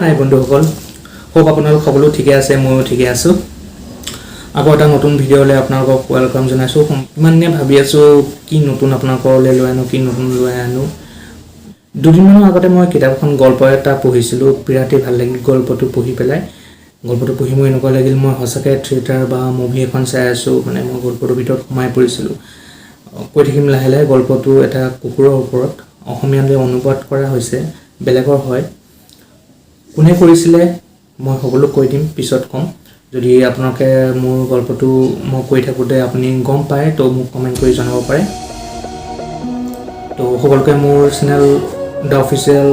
হাই বন্ধুসকল, হোপ আপোনালোক সকলো ঠিকে আছে, ময়ো ঠিকে আছোঁ। আকৌ এটা নতুন ভিডিঅ'লৈ আপোনালোকক ৱেলকাম জনাইছোঁ। ইমান দিনে ভাবি আছোঁ কি নতুন আপোনালোকলৈ লৈ আনো, কি নতুন লৈ আনো। দুদিনমানৰ আগতে মই কিতাপ এখন গল্প এটা পঢ়িছিলোঁ, বিৰাটেই ভাল লাগিল গল্পটো পঢ়ি পেলাই। গল্পটো পঢ়ি মোৰ এনেকুৱা লাগিল মই সঁচাকৈ থিয়েটাৰ বা মুভি এখন চাই আছোঁ, মানে মই গল্পটোৰ ভিতৰত সোমাই পৰিছিলোঁ। কৈ থাকিম লাহে লাহে। গল্পটো এটা কুকুৰৰ ওপৰত, অসমীয়ালৈ অনুবাদ কৰা হৈছে, বেলেগৰ হয়। কোনে কৰিছিলে মই সকলো কৈ দিম, পিছত ক'ম। যদি আপোনালোকে মোৰ গল্পটো মই কৈ থাকোঁতে আপুনি গম পায় তো মোক কমেণ্ট কৰি জনাব পাৰে। তো সকলোকে মোৰ চেনেল দ্য অফিচিয়েল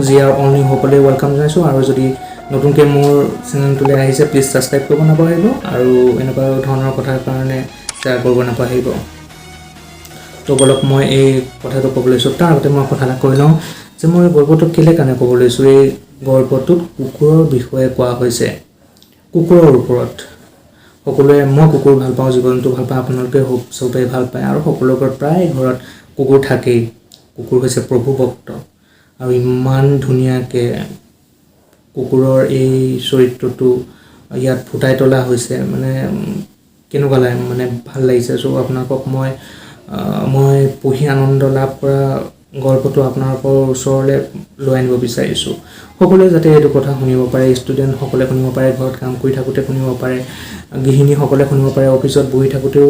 জিআৰ অনলি সকলোৱে ৱেলকাম জনাইছোঁ। আৰু যদি নতুনকৈ মোৰ চেনেলটোলৈ আহিছে প্লিজ ছাবস্ক্ৰাইব কৰিব নাপাহৰিব, আৰু এনেকুৱা ধৰণৰ কথাৰ কাৰণে শ্বেয়াৰ কৰিব নাপাহৰিব। তো বলক মই এই কথাটো ক'ব লৈছোঁ। তাৰ আগতে মই কথা এটা কৈ লওঁ যে মই গল্পটো কেলৈ কাৰণে ক'ব লৈছোঁ। এই গল্পটোত কুকুৰৰ বিষয়ে কোৱা হৈছে, কুকুৰৰ ওপৰত। সকলোৱে, মই কুকুৰ ভাল পাওঁ, জীৱনটো ভাল পাওঁ, আপোনালোকে চবেই ভাল পায়, আৰু সকলোৰে ঘৰত প্ৰায় ঘৰত কুকুৰ থাকেই। কুকুৰ হৈছে প্ৰভু ভক্ত, আৰু ইমান ধুনীয়াকৈ কুকুৰৰ এই চৰিত্ৰটো ইয়াত ফুটাই তোলা হৈছে, মানে কেনেকুৱা লাগে, মানে ভাল লাগিছে। চ' আপোনালোকক মই পঢ়ি আনন্দ লাভ কৰা গল্পটো আপোনালোকৰ ওচৰলৈ লৈ আনিব বিচাৰিছোঁ। সকলোৱে যাতে এইটো কথা শুনিব পাৰে, ষ্টুডেণ্টসকলে শুনিব পাৰে, ঘৰত কাম কৰি থাকোঁতে শুনিব পাৰে, গৃহিণীসকলে শুনিব পাৰে, অফিচত বহি থাকোঁতেও,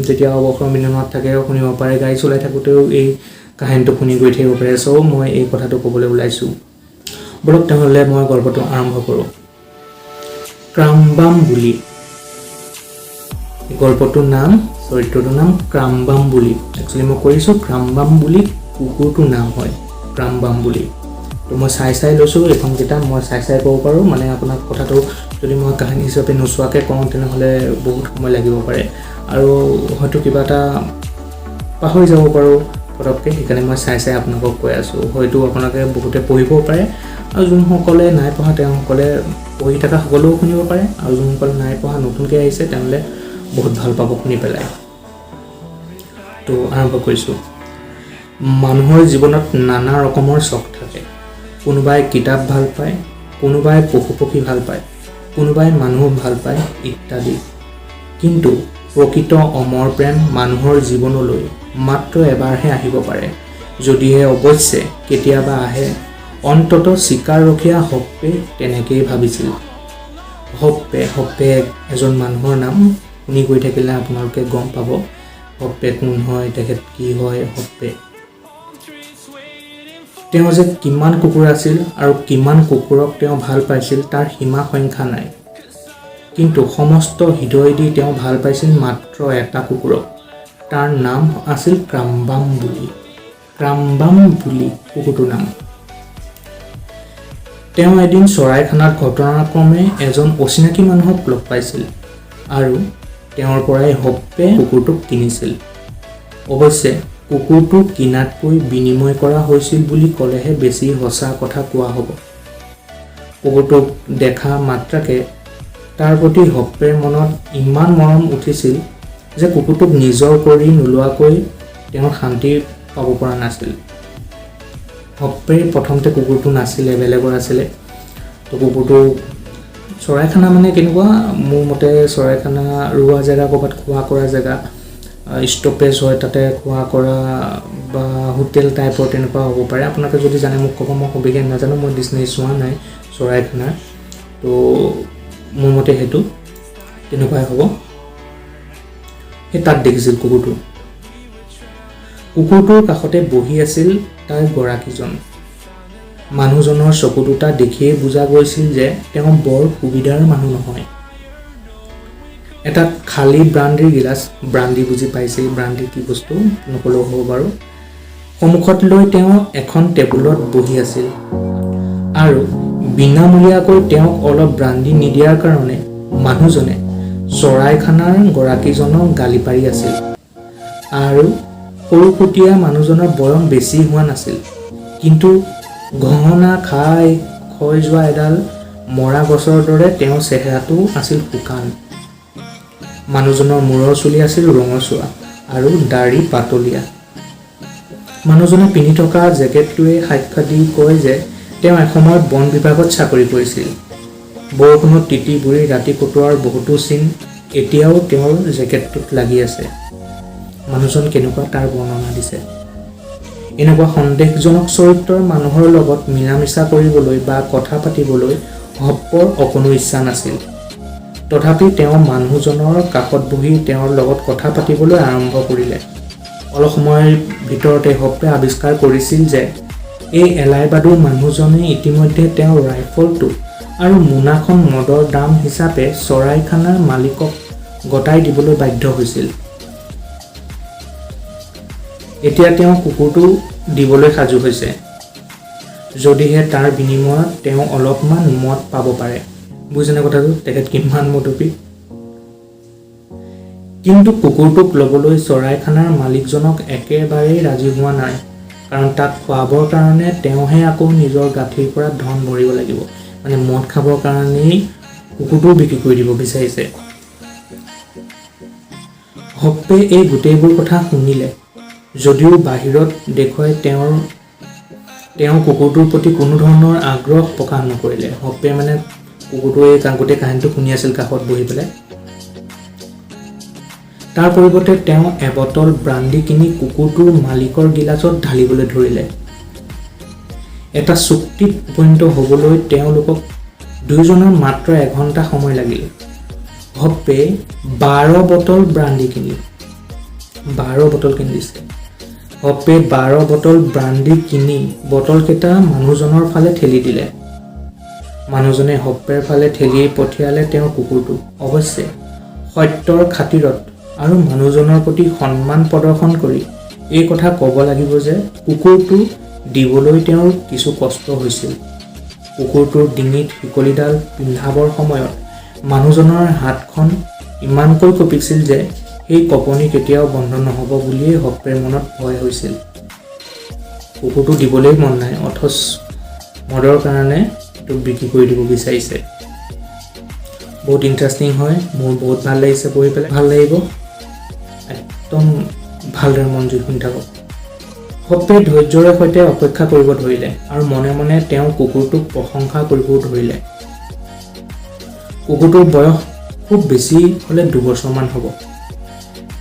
যেতিয়া অৱসৰ বিনোদনত থাকে শুনিব পাৰে, গাড়ী চলাই থাকোঁতেও এই কাহিনীটো শুনি গৈ থাকিব পাৰে। চ' মই এই কথাটো ক'বলৈ ওলাইছোঁ। বলক তেনেহ'লে মই গল্পটো আৰম্ভ কৰোঁ। ক্ৰামবাম বুলি গল্পটোৰ নাম, চৰিত্ৰটোৰ নাম ক্ৰামবাম বুলি। একচুৱেলি মই কৰিছোঁ ক্ৰামবাম বুলি, কুকুৰটোৰ নাম হয় ক্ৰামবাম বুলি। তো মই চাই লৈছোঁ এইখন কিতাপ, মই চাই ক'ব পাৰোঁ। মানে আপোনাক কথাটো যদি মই কাহিনী হিচাপে নোচোৱাকৈ কওঁ তেনেহ'লে বহুত সময় লাগিব পাৰে, আৰু হয়তো কিবা এটা পাহৰি যাব পাৰোঁ পটককৈ। সেইকাৰণে মই চাই আপোনালোকক কৈ আছোঁ। হয়তো আপোনালোকে বহুতে পঢ়িবও পাৰে, আৰু যোনসকলে নাই পঢ়া তেওঁলোকসকলে পঢ়ি থকা সকলেও শুনিব পাৰে, আৰু যোনসকলে নাই পঢ়া নতুনকৈ আহিছে তেওঁলোকে বহুত ভাল পাব শুনি পেলাই। তো আৰম্ভ কৰিছোঁ। মানুহৰ জীৱনত নানা ৰকমৰ চখ থাকে। কোনোবাই কিতাপ ভাল পায়, কোনোবাই পশু পক্ষী ভাল পায়, কোনোবাই মানুহ ভাল পায় ইত্যাদি। কিন্তু প্ৰকৃত অমৰ প্ৰেম মানুহৰ জীৱনলৈ মাত্ৰ এবাৰহে আহিব পাৰে, যদিহে অৱশ্যে কেতিয়াবা আহে। অন্ততঃ চিকাৰৰখীয়া হপ্পে তেনেকেই ভাবিছিল। হপ্পে এজন মানুহৰ নাম। শুনি গৈ থাকিলে আপোনালোকে গম পাব হপ্পে কোন হয়, তেখেত কি হয় হপ্পে। তেওঁ যে কিমান কুকুৰ আছিল আৰু কিমান কুকুৰক তেওঁ ভাল পাইছিল তাৰ সীমা সংখ্যা নাই। কিন্তু সমস্ত হৃদয় দি তেওঁ ভাল পাইছিল মাত্ৰ এটা কুকুৰক। তাৰ নাম আছিল ক্ৰামবাম বুলি। ক্ৰামবাম বুলি কুকুৰটোৰ নাম। তেওঁ এদিন চৰাইখানাত ঘটনাক্ৰমে এজন অচিনাকি মানুহক লগ পাইছিল, আৰু তেওঁৰ পৰাই হপ্পে কুকুৰটোক কিনিছিল। অৱশ্যে কুকুৰটো কিনাতকৈ বিনিময় কৰা হৈছিল বুলি ক'লেহে বেছি সঁচা কথা কোৱা হ'ব। কুকুৰটোক দেখা মাত্ৰকে তাৰ প্ৰতি হপ্পেৰ মনত ইমান মৰম উঠিছিল যে কুকুৰটোক নিজৰ কৰি নোলোৱাকৈ তেওঁ শান্তি পাব পৰা নাছিল। হপ্পেৰ প্ৰথমতে কুকুৰটো নাছিলে, বেলেগৰ আছিলে। তো কুকুৰটো চৰাইখানা মানে কেনেকুৱা, মোৰ মতে চৰাইখানা ৰোৱা জেগা, ক'ৰবাত খোৱা কৰা জেগা, ষ্টপেজ হয় তাতে খোৱা কৰা, বা হোটেল টাইপৰ তেনেকুৱা হ'ব পাৰে। আপোনালোকে যদি জানে মোক ক'ব, মই সবিশেষ নাজানো, মই ডিছনেৰী চোৱা নাই চৰাইখানাৰ। তো মোৰ মতে সেইটো তেনেকুৱাই হ'ব। সেই তাত দেখিছিল কুকুৰটো। কুকুৰটোৰ কাষতে বহি আছিল তাৰ গৰাকীজন। মানুহজনৰ চকু দুটা দেখিয়েই বুজা গৈছিল যে তেওঁ বৰ সুবিধাৰ মানুহ নহয়। এটা খালী ব্ৰাণ্ডীৰ গিলাচ, ব্ৰাণ্ডী বুজি পাইছে, ব্ৰাণ্ডী কি বস্তু নক'লেও হ'ব বাৰু, সন্মুখত লৈ তেওঁ এখন টেবুলত বহি আছিল, আৰু বিনামূলীয়াকৈ তেওঁক অলপ ব্ৰাণ্ডী নিদিয়াৰ কাৰণে মানুহজনে চৰাইখানাৰ গৰাকীজনক গালি পাৰি আছিল। আৰু সৰুকটীয়া মানুহজনৰ বয়স বেছি হোৱা নাছিল, কিন্তু ঘহনা খাই ক্ষয় যোৱা এডাল মৰা গছৰ দৰে তেওঁৰ চেহেৰাটো আছিল শুকান। মানুহজনৰ মূৰৰ চুলি আছিল ৰঙচুৱা আৰু দাড়ি পাতলীয়া। মানুহজনে পিন্ধি থকা জেকেটটোৱে সাক্ষ্য দি কয় যে তেওঁ এসময়ত বন বিভাগত চাকৰি কৰিছিল। বৰষুণত তিতি বুৰি ৰাতি কটোৱাৰ বহুতো চিন এতিয়াও তেওঁৰ জেকেটটোত লাগি আছে। মানুহজন কেনেকুৱা তাৰ বৰ্ণনা দিছে। এনেকুৱা সন্দেহজনক চৰিত্ৰৰ মানুহৰ লগত মিলা মিছা কৰিবলৈ বা কথা পাতিবলৈ হপ্পৰ অকণো ইচ্ছা নাছিল। তথাপি তেওঁ মানুহজনৰ কাষত বহি তেওঁৰ লগত কথা পাতিবলৈ আৰম্ভ কৰিলে। অলপ সময়ৰ ভিতৰতে হপ্পে আৱিষ্কাৰ কৰিছিল যে এই এলাইবাদুৰ মানুহজনে ইতিমধ্যে তেওঁৰ ৰাইফলটো আৰু মোনাখন মদৰ দাম হিচাপে চৰাইখানাৰ মালিকক গতাই দিবলৈ বাধ্য হৈছিল। এতিয়া তেওঁ কুকুৰটো দিবলৈ সাজু হৈছে, যদিহে তাৰ বিনিময়ত তেওঁ অলপমান মদ পাব পাৰে। বুজিছেনে কথাটো? তেখেত কিমান মদপী। কিন্তু কুকুৰটোক ল'বলৈ চৰাইখানাৰ মালিকজনক একেবাৰেই ৰাজি হোৱা নাই, কাৰণ তাক খুৱাবৰ কাৰণে তেওঁহে আকৌ নিজৰ গাঁঠিৰ পৰা ধন ভৰিব লাগিব। মানে মদ খাবৰ কাৰণেই কুকুৰটোও বিক্ৰী কৰি দিব বিচাৰিছে। হপ্পে এই গোটেইবোৰ কথা শুনিলে, যদিও বাহিৰত দেখুৱাই তেওঁ কুকুৰটোৰ প্ৰতি কোনো ধৰণৰ আগ্ৰহ প্ৰকাশ নকৰিলে। হপ্পে মানে কুকুৰটোৱে গোটেই কাহিনীটো শুনি আছিল কাষত বহি পেলাই। তাৰ পৰিৱৰ্তে তেওঁ এবটল ব্ৰাণ্ডি কিনি কুকুৰটোৰ মালিকৰ গিলাচত ঢালিবলৈ ধৰিলে। এটা চুক্তিত উপনীত হ'বলৈ তেওঁলোকক দুয়োজনৰ মাত্ৰ 1 ঘণ্টা সময় লাগিল। হপ্পে 12 বটল ব্ৰাণ্ডি কিনি 12 বটল কিনি দিছে। হপ্পে 12 বটল ব্ৰাণ্ডি কিনি বটলকেইটা মানুহজনৰ ফালে ঠেলি দিলে। মানুহজনে হপ্পেৰ ফালে ঠেলি পঠিয়ালে তেওঁৰ কুকুৰটো। অৱশ্যে সত্যৰ খাতিৰত আৰু মানুহজনৰ প্ৰতি সন্মান প্ৰদৰ্শন কৰি এই কথা ক'ব লাগিব যে কুকুৰটো দিবলৈ তেওঁৰ কিছু কষ্ট হৈছিল। কুকুৰটোৰ ডিঙিত শিকলিডাল পিন্ধাবৰ সময়ত মানুহজনৰ হাতখন ইমানকৈ কঁপিছিল যে সেই কঁপনি কেতিয়াও বন্ধ নহ'ব বুলিয়েই হপ্পেৰ মনত ভয় হৈছিল। কুকুৰটো দিবলৈ মন নাই, অথচ মদৰ কাৰণে তোক বিক্ৰী কৰি দিব বিচাৰিছে। বহুত ইণ্টাৰেষ্টিং হয়, মোৰ বহুত ভাল লাগিছে পঢ়ি পেলাই। ভাল লাগিব, একদম ভালদৰে মনোযোগ শুনি থাকক। হপ্পে ধৈৰ্যৰে সৈতে অপেক্ষা কৰিব ধৰিলে আৰু মনে মনে তেওঁ কুকুৰটোক প্ৰশংসা কৰিবও ধৰিলে। কুকুৰটোৰ বয়স খুব বেছি হ'লে 2 বছৰমান হ'ব।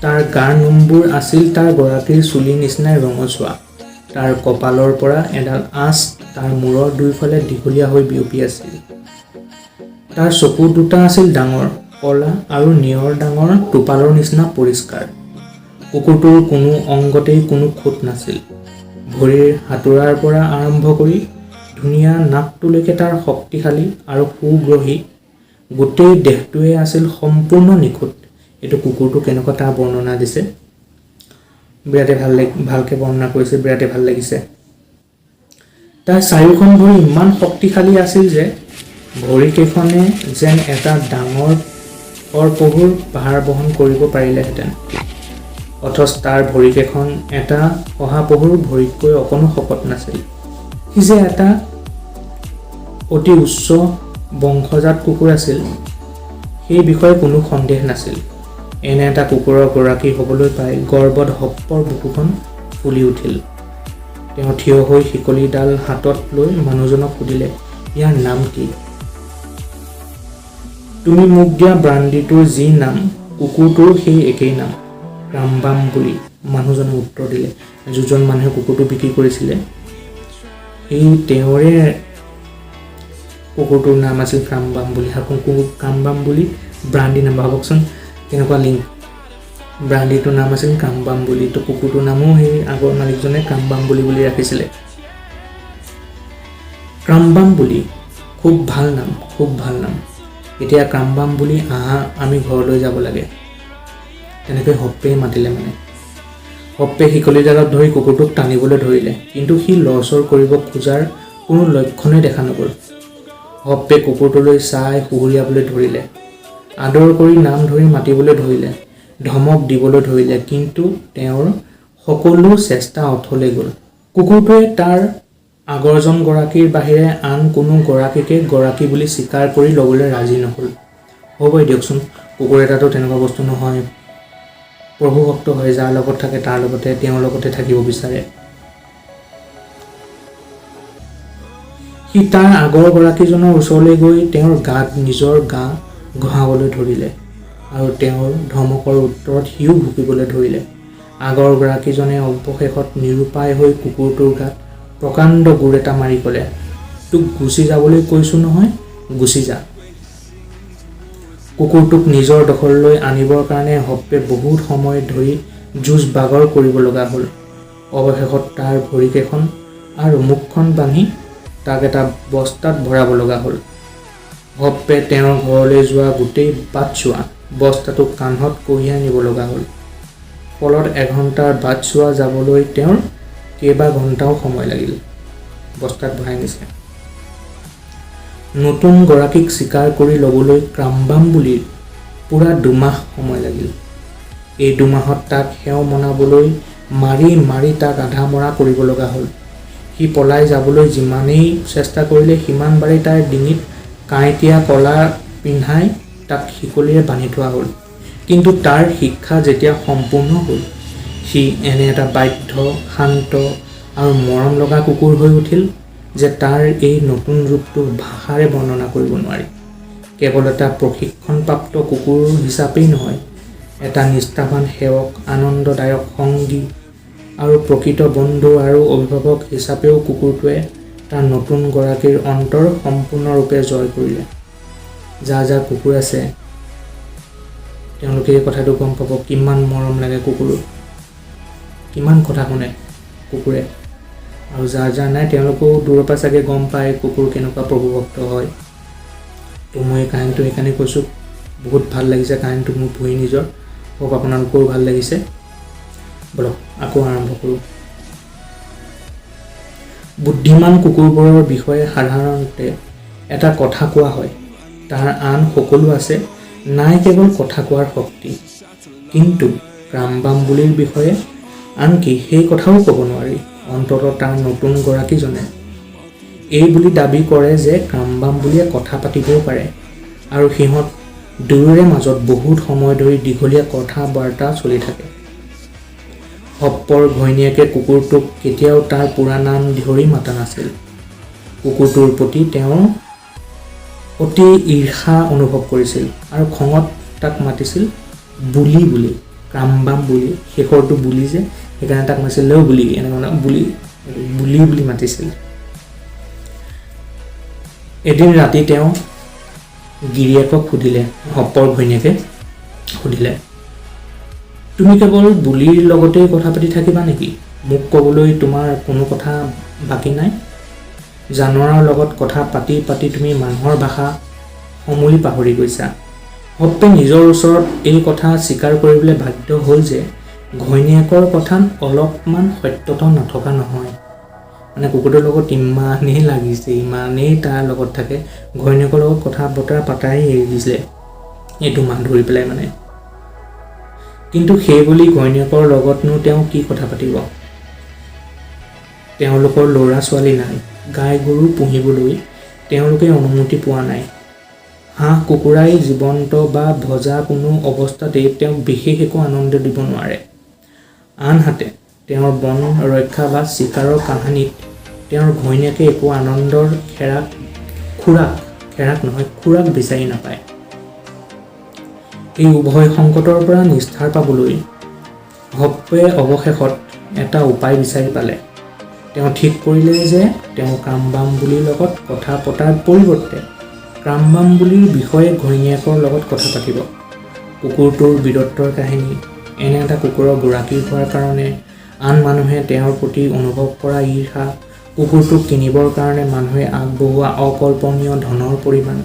তাৰ গাৰ নোমবোৰ আছিল তাৰ গৰাকীৰ চুলিৰ নিচিনাই ৰঙচুৱা। তাৰ কপালৰ পৰা এডাল আঁচ তাৰ মূৰৰ দুয়োফালে দীঘলীয়া হৈ বিয়পি আছিল। তাৰ চকু দুটা আছিল ডাঙৰ, ক'লা আৰু নিয়ৰ ডাঙৰ টোপালৰ নিচিনা পৰিষ্কাৰ। কুকুৰটোৰ কোনো অংগতেই কোনো খুঁত নাছিল। ভৰিৰ হাতোৰাৰ পৰা আৰম্ভ কৰি ধুনীয়া নাকটোলৈকে তাৰ শক্তিশালী আৰু সুগ্ৰহী গোটেই দেহটোৱে আছিল সম্পূৰ্ণ নিখুঁত। এইটো কুকুৰটো কেনেকুৱা তাৰ বৰ্ণনা দিছে, বিৰাটেই ভালকৈ বৰ্ণনা কৰিছে, বিৰাটেই ভাল লাগিছে। তাৰ চাৰিওখন ভৰি ইমান শক্তিশালী আছিল যে ভৰিকেইখনে যেন এটা ডাঙৰ অৰপহুৰ পাহাৰ বহন কৰিব পাৰিলেহেঁতেন। অথচ তাৰ ভৰিকেইখন এটা শহাপহুৰ ভৰিতকৈ অকণো শকত নাছিল। সি যে এটা অতি উচ্চ বংশজাত কুকুৰ আছিল, সেই বিষয়ে কোনো সন্দেহ নাছিল। এনে এটা কুকুৰৰ গৰাকী হ'বলৈ পাই গৰ্বত হপ্পৰ বুকুখন ফুলি উঠিল। তেওঁ থিয় হৈ শিকলিডাল হাতত লৈ মানুহজনক সুধিলে, ইয়াৰ নাম কি? তুমি মোক দিয়া ব্ৰাণ্ডীটোৰ যি নাম, কুকুৰটোৰ সেই একেই নাম, ক্ৰাম্বাম বুলি মানুহজনে উত্তৰ দিলে। যিজন মানুহে কুকুৰটো বিক্ৰী কৰিছিলে সেই তেওঁৰে কুকুৰটোৰ নাম আছিল ক্ৰাম্বাম বুলি। ক্ৰাম্বাম বুলি ব্ৰাণ্ডি নাম, ভাবকচোন কেনেকুৱা লিংক। ব্ৰাণ্ডীটোৰ নাম আছিল ক্ৰাম্বাম বুলি, তো কুকুৰটোৰ নামো সেই আগৰ মালিকজনে ক্ৰাম্বাম বুলি ৰাখিছিলে। ক্ৰাম্বাম বুলি, খুব ভাল নাম, খুব ভাল নাম। এতিয়া ক্ৰাম্বাম বুলি আহা, আমি ঘৰলৈ যাব লাগে। তেনেকৈ হপ্পে মাতিলে। হপ্পে শিকলিডালত ধৰি কুকুৰটোক টানিবলৈ ধৰিলে, কিন্তু সি লৰচৰ কৰিব খোজাৰ কোনো লক্ষণেই দেখা নগ'ল। হপ্পে কুকুৰটোলৈ চাই সুহুৰিয়াবলৈ ধৰিলে, আদৰ কৰি নাম ধৰি মাতিবলৈ ধৰিলে, ধমক দিবলৈ ধৰিলে, কিন্তু তেওঁৰ সকলো চেষ্টা অথলে গ'ল। কুকুৰটোৱে তাৰ আগৰজন গৰাকীৰ বাহিৰে আন কোনো গৰাকীকে গৰাকী বুলি স্বীকাৰ কৰি ল'বলৈ ৰাজি নহ'ল। হ'বই দিয়কচোন, কুকুৰ এটাতো তেনেকুৱা বস্তু নহয়, প্ৰভু ভক্ত হয়, যাৰ লগত থাকে তাৰ লগতে তেওঁৰ লগতে থাকিব বিচাৰে। সি সি তাৰ আগৰ গৰাকীজনৰ ওচৰলৈ গৈ তেওঁৰ গাত নিজৰ গা ঘঁহাবলৈ ধৰিলে আৰু তেওঁৰ ধমকৰ উত্তৰত সিও ভুকিবলৈ ধৰিলে। আগৰ গৰাকীজনে অৱশেষত নিৰুপায় হৈ কুকুৰটোৰ গাত প্ৰকাণ্ড গোৰ এটা মাৰি ক'লে, তোক গুচি যাবলৈ কৈছোঁ নহয়, গুচি যা। কুকুৰটোক নিজৰ দখললৈ আনিবৰ কাৰণে হপ্পে বহুত সময় ধৰি যুঁজ বাগৰ কৰিব লগা হ'ল। অৱশেষত তাৰ ভৰিকেইখন আৰু মুখখন বান্ধি তাক এটা বস্তাত ভৰাব লগা হ'ল। হপ্পে তেওঁৰ ঘৰলৈ যোৱা গোটেই বাটছোৱা বস্তাটো কান্ধত কঢ়িয়াই নিব লগা হ'ল। ফলত এঘণ্টাৰ বাটছোৱা যাবলৈ তেওঁৰ কেইবা ঘণ্টাও সময় লাগিল। বস্তাত ভৰাই নিছে। নতুন গৰাকীক স্বীকাৰ কৰি ল'বলৈ ক্ৰাম্বাম্বুলিৰ পূৰা 2 মাহ সময় লাগিল। এই 2 মাহত তাক সেও মনাবলৈ মাৰি মাৰি তাক আধা মৰা কৰিব লগা হ'ল। সি পলাই যাবলৈ যিমানেই চেষ্টা কৰিলে সিমানবাৰেই তাৰ ডিঙিত কাঁইটীয়া কলা পিন্ধাই তাক শিকলিৰে বান্ধি থোৱা হ'ল। কিন্তু তাৰ শিক্ষা যেতিয়া সম্পূৰ্ণ হ'ল, সি এনে এটা বাধ্য, শান্ত আৰু মৰম লগা কুকুৰ হৈ উঠিল যে তাৰ এই নতুন ৰূপটো ভাষাৰে বৰ্ণনা কৰিব নোৱাৰি। কেৱল এটা প্ৰশিক্ষণপ্ৰাপ্ত কুকুৰ হিচাপেই নহয়, এটা নিষ্ঠাৱান সেৱক, আনন্দদায়ক সংগী আৰু প্ৰকৃত বন্ধু আৰু অভিভাৱক হিচাপেও কুকুৰটোৱে তাৰ নতুন গৰাকীৰ অন্তৰ সম্পূৰ্ণৰূপে জয় কৰিলে। যাৰ যাৰ কুকুৰ আছে তেওঁলোকে এই কথাটো গম পাব কিমান মৰম লাগে কুকুৰক, কিমান কথা শুনে কুকুৰে। আৰু যাৰ যাৰ নাই তেওঁলোকেও দূৰৰ পৰা চাগে গম পায় কুকুৰ কেনেকুৱা প্ৰভুভক্ত হয়। তো মই এই কাহিনীটো সেইকাৰণে কৈছোঁ, বহুত ভাল লাগিছে কাহিনীটো মোৰ পঢ়ি নিজৰ। হোপ আপোনালোকৰো ভাল লাগিছে। বলক আকৌ আৰম্ভ কৰোঁ। বুদ্ধিমান কুকুৰবোৰৰ বিষয়ে সাধাৰণতে এটা কথা কোৱা হয়, তাৰ আন সকলো আছে, নাই কেৱল কথা কোৱাৰ শক্তি। কিন্তু ক্ৰাম্বাম্বুলিৰ বিষয়ে আনকি সেই কথাও ক'ব নোৱাৰি। অন্ততঃ তাৰ নতুন গৰাকীজনে এই বুলি দাবী কৰে যে ক্ৰাম্বাম্বুলিয়ে কথা পাতিবও পাৰে আৰু সিহঁত দুয়োৰে মাজত বহুত সময় ধৰি দীঘলীয়া কথা বাৰ্তা চলি থাকে। হপ্পৰ ঘৈণীয়েকে কুকুৰটোক কেতিয়াও তাৰ পুৰা নাম ধৰি মাতা নাছিল। কুকুৰটোৰ প্ৰতি তেওঁ অতি ঈৰ্ষা অনুভৱ কৰিছিল আৰু খঙত তাক মাতিছিল বুলি বুলি, ক্ৰাম্বাম্বুলি, শেষৰটো বুলি যে, সেইকাৰণে তাক মাতিছিল বুলি, এনেকুৱা বুলি বুলি বুলি মাতিছিল। এদিন ৰাতি তেওঁ গিৰিয়েকক সুধিলে, হপ্পৰ ঘৈণীয়েকে সুধিলে, তুমি কেৱল বুলিৰ লগতেই কথা পাতি থাকিবা নেকি? মোক ক'বলৈ তোমাৰ কোনো কথা বাকী নাই? জানোৱাৰৰ লগত কথা পাতি পাতি তুমি মানুহৰ ভাষা সমূলি পাহৰি গৈছা। হপ্পে নিজৰ ওচৰত এই কথা স্বীকাৰ কৰিবলৈ বাধ্য হ'ল যে ঘৈণীয়েকৰ কথাত অলপমান সত্যতা নথকা নহয়। মানে কুকুৰটোৰ লগত ইমানেই লাগিছে, ইমানেই তাৰ লগত থাকে, ঘৈণীয়েকৰ লগত কথা বতৰা পাতাই এৰি দিছিলে এইটো মাহ ধৰি পেলাই মানে। কিন্তু সেই বুলি ঘৈণীয়েকৰ লগতনো তেওঁ কি কথা পাতিব? তেওঁলোকৰ ল'ৰা ছোৱালী নাই, গাই গৰু পুহিবলৈ তেওঁলোকে অনুমতি পোৱা নাই। হাঁহ কুকুৰাই জীৱন্ত বা ভজা কোনো অৱস্থাতেই তেওঁক বিশেষ একো আনন্দ দিব নোৱাৰে। আনহাতে তেওঁৰ বন ৰক্ষা বা চিকাৰৰ কাহিনীত তেওঁৰ ঘৈণীয়েকে একো আনন্দৰ খোৰাক বিচাৰি নাপায়। এই উভয় সংকটৰ পৰা নিস্তাৰ পাবলৈ হপ্পে অৱশেষত এটা উপায় বিচাৰি পালে। তেওঁ ঠিক কৰিলে যে তেওঁ ক্ৰাম্বাম্বুলিৰ লগত কথা পতাৰ পৰিৱৰ্তে ক্ৰাম্বাম্বুলিৰ বিষয়ে ঘৈণীয়েকৰ লগত কথা পাতিব। কুকুৰটোৰ বীৰত্বৰ কাহিনী, এনে এটা কুকুৰৰ গৰাকী হোৱাৰ কাৰণে আন মানুহে তেওঁৰ প্ৰতি অনুভৱ কৰা ঈৰ্ষা, কুকুৰটোক কিনিবৰ কাৰণে মানুহে আগবঢ়োৱা অকল্পনীয় ধনৰ পৰিমাণ,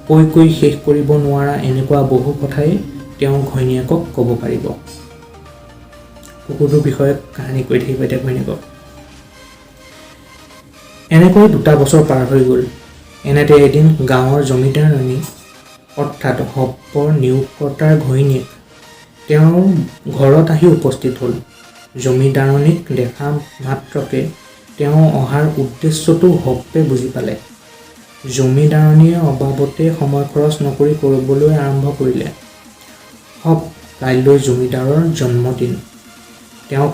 কৈ শেষ কৰিব নোৱাৰা এনেকুৱা বহু কথাই তেওঁ ঘৈণীয়েকক ক'ব পাৰিব। কুকুৰটোৰ বিষয়ে কাহিনী কৈ থাকিব এতিয়া ঘৈণীয়েকক। এনেকৈ 2 বছৰ পাৰ হৈ গ'ল। এনেতে এদিন গাঁৱৰ জমিদাৰনী অৰ্থাৎ হপ্পৰ নিয়োগকৰ্তাৰ ঘৈণীয়েক তেওঁৰ ঘৰত আহি উপস্থিত হ'ল। জমিদাৰনীক দেখা মাত্ৰকে তেওঁ অহাৰ উদ্দেশ্যটো হপ্পে বুজি পালে। জমিদাৰনীয়ে অবাবতে সময় খৰচ নকৰি কৰিবলৈ আৰম্ভ কৰিলে। হপ, কাইলৈ জমিদাৰৰ জন্মদিন। তেওঁক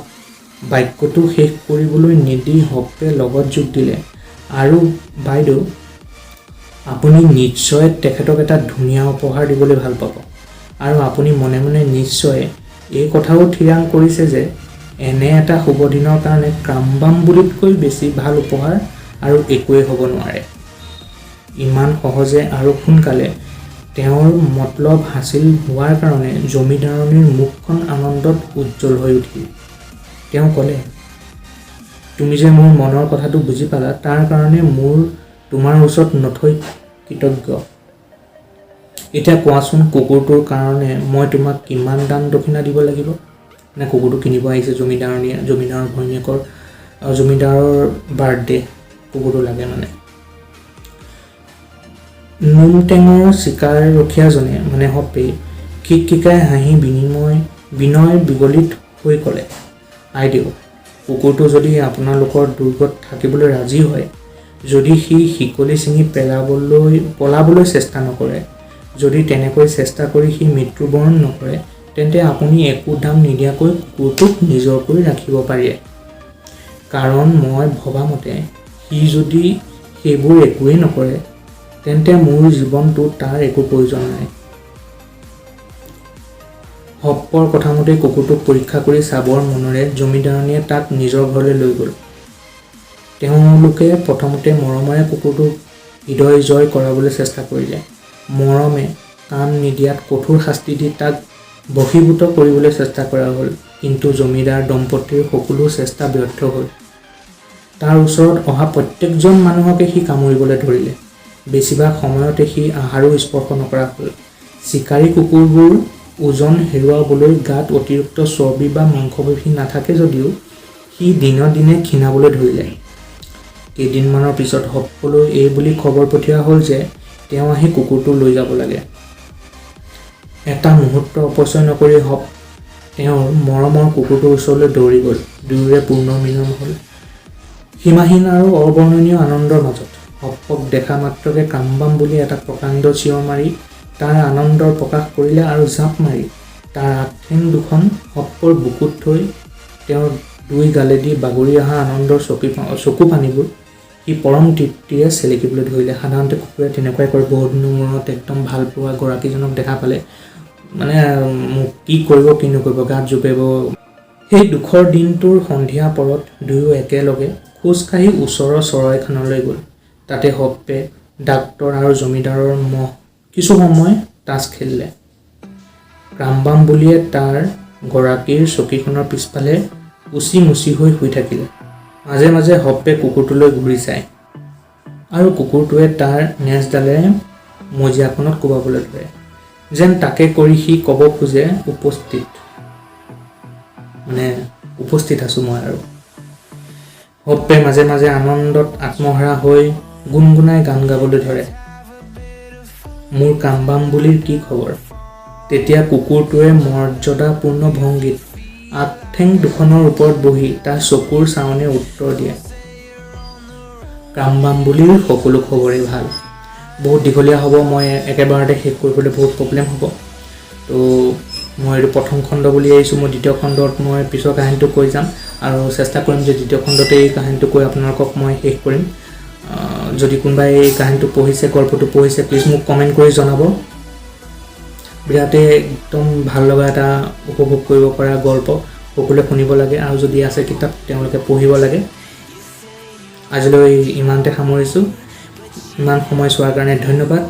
বাক্যটো শেষ কৰিবলৈ নিদি হপ্পে লগত যোগ দিলে, আৰু বাইদেউ আপুনি নিশ্চয় তেখেতক এটা ধুনীয়া উপহাৰ দিবলৈ ভাল পাব আৰু আপুনি মনে মনে নিশ্চয় এই কথাও থিৰাং কৰিছে যে এনে এটা শুভ দিনৰ কাৰণে কামবাম বুলিতকৈ বেছি ভাল উপহাৰ আৰু একোৱেই হ'ব নোৱাৰে। ইমান সহজে আৰু সোনকালে তেওঁৰ মতলব হাসিল হোৱাৰ কাৰণে জমিদাৰণীৰ মুখখন আনন্দত উজ্জ্বল হৈ উঠিল। তেওঁ ক'লে, তুমি যে মোৰ মনৰ কথাটো বুজি পালা তাৰ কাৰণে মোৰ তোমাৰ ওচৰত নথৈ কৃতজ্ঞ। এতিয়া কোৱাচোন কুকুৰটোৰ কাৰণে মই তোমাক কিমান দান দক্ষিণা দিব লাগিব? নে কুকুৰটো কিনিব আহিছে জমিদাৰৰ ভৈনীয়েকৰ জমিদাৰৰ বাৰ্থডে কুকুৰটো লাগে মানে। নুম টেঙৰ চিকাৰ ৰখীয়াজনে মানে হপে খিকখিকাই হাঁহি বিনয় বিগলিত হৈ ক'লে, আইদেউ কুকুৰটো যদি আপোনালোকৰ দুৰ্গত থাকিবলৈ ৰাজি হয়, যদি সি শিকলি ছিঙি পলাবলৈ চেষ্টা নকৰে, যদি তেনেকৈ চেষ্টা কৰি সি মৃত্যুবৰণ নকৰে, তেন্তে আপুনি একো দাম নিদিয়াকৈ কুকুৰটোক নিজৰ কৰি ৰাখিব পাৰে। কাৰণ মই ভবামতে সি যদি সেইবোৰ একোৱেই নকৰে, তেন্তে মোৰ জীৱনটো তাৰ একো প্ৰয়োজন নাই। হপ্পৰ কথামতে কুকুৰটোক পৰীক্ষা কৰি চাবৰ মনেৰে জমিদাৰণীয়ে তাক নিজৰ ঘৰলৈ লৈ গ'ল। তেওঁলোকে প্ৰথমতে মৰমেৰে কুকুৰটোক হৃদয় জয় কৰাবলৈ চেষ্টা কৰিলে। মৰমে কাম নিদিয়াত কঠোৰ শাস্তি দি তাক বশীভূত কৰিবলৈ চেষ্টা কৰা হ'ল, কিন্তু জমিদাৰ দম্পতীৰ সকলো চেষ্টা ব্যৰ্থ হ'ল। তাৰ ওচৰত অহা প্ৰত্যেকজন মানুহকে সি কামুৰিবলৈ ধৰিলে। বেছিভাগ সময়তে সি আহাৰো স্পৰ্শ নকৰা হ'ল। চিকাৰী কুকুৰবোৰ ওজন হেৰুৱাবলৈ গাত অতিৰিক্ত চৰ্বি বা মাংসপেশী নাথাকে যদিও সি দিনে দিনে ক্ষীণাবলৈ ধৰিলে। কেইদিনমানৰ পিছত হপ্পলৈ এই বুলি খবৰ পঠিওৱা হ'ল যে তেওঁ আহি কুকুৰটো লৈ যাব লাগে। এটা মুহূৰ্ত অপচয় নকৰি হপ তেওঁৰ মৰমৰ কুকুৰটোৰ ওচৰলৈ দৌৰি গ'ল। দুয়োৰে পূৰ্ণ মিলন হ'ল সীমাহীন আৰু অবৰ্ণনীয় আনন্দৰ মাজত। হপ্পক দেখা মাত্ৰকে কামবাম বুলি এটা প্ৰকাণ্ড চিঞৰ মাৰি তাৰ আনন্দৰ প্ৰকাশ কৰিলে আৰু জাপ মাৰি তাৰ আগঠেং দুখন হপ্পৰ বুকুত থৈ তেওঁৰ দুই গালেদি বাগৰি অহা আনন্দৰ চকু পানীবোৰ সি পৰম তৃপ্তিৰে চেলেকিবলৈ ধৰিলে। সাধাৰণতে কুকুৰে তেনেকুৱাই কৰে। বহুত দিনৰ মূৰত একদম ভাল পোৱা গৰাকীজনক দেখা পালে মানে মোক কি কৰিব কি নকৰিব গাত জোপিব। সেই দুখৰ দিনটোৰ সন্ধিয়া পৰত দুয়ো একেলগে খোজকাঢ়ি ওচৰৰ চৰাইখানালৈ গ'ল। তাতে হপ্পে ডাক্তৰ আৰু জমিদাৰৰ কিছু সময় তাচ খেলিলে। কামবাম বুলিয়ে তাৰ গৰাকীৰ চকীখনৰ পিছফালে মুচি হৈ শুই থাকিলে। মাজে মাজে হপ্পে কুকুৰটোলৈ ঘূৰি চায় আৰু কুকুৰটোৱে তাৰ নেজডালেৰে মজিয়াখনত কোবাবলৈ ধৰে, যেন তাকে কৰি সি ক'ব খোজে উপস্থিত আছোঁ মই। আৰু হপ্পে মাজে মাজে আনন্দত আত্মহাৰা হৈ গুণগুণাই গান গাবলৈ ধৰে, মোৰ কামবাম বুলিৰ কি খবৰ। তেতিয়া কুকুৰটোৱে মৰ্যাদাপূৰ্ণ ভংগীত আগঠেং দুখনৰ ওপৰত বহি তাৰ চকুৰ চাৱনিয়ে উত্তৰ দিয়ে, কামবাম বুলিৰ সকলো খবৰেই ভাল। বহুত দীঘলীয়া হ'ব, মই একেবাৰতে শেষ কৰিবলৈ বহুত প্ৰব্লেম হ'ব। তো মই এইটো প্ৰথম খণ্ড বুলি আহিছোঁ। মই দ্বিতীয় খণ্ডত মই পিছৰ কাহিনীটো কৈ যাম আৰু চেষ্টা কৰিম যে দ্বিতীয় খণ্ডতে এই কাহিনীটো কৈ আপোনালোকক মই শেষ কৰিম। যদি কোনোবাই এই কাহিনীটো পঢ়িছে, গল্পটো পঢ়িছে, প্লিজ মোক কমেণ্ট কৰি জনাব। বিৰাটেই একদম ভাল লগা এটা উপভোগ কৰিব পৰা গল্প, সকলোৱে শুনিব লাগে আৰু যদি আছে কিতাপ তেওঁলোকে পঢ়িব লাগে। আজিলৈ ইমানতে সামৰিছোঁ। ইমান সময় চোৱাৰ কাৰণে ধন্যবাদ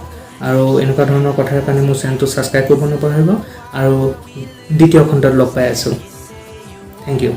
আৰু এনেকুৱা ধৰণৰ কথাৰ কাৰণে মোৰ চেনেলটো ছাবস্ক্ৰাইব কৰিব নাপাহৰিব আৰু দ্বিতীয় খণ্ডত লগ পাই আছোঁ। Thank U.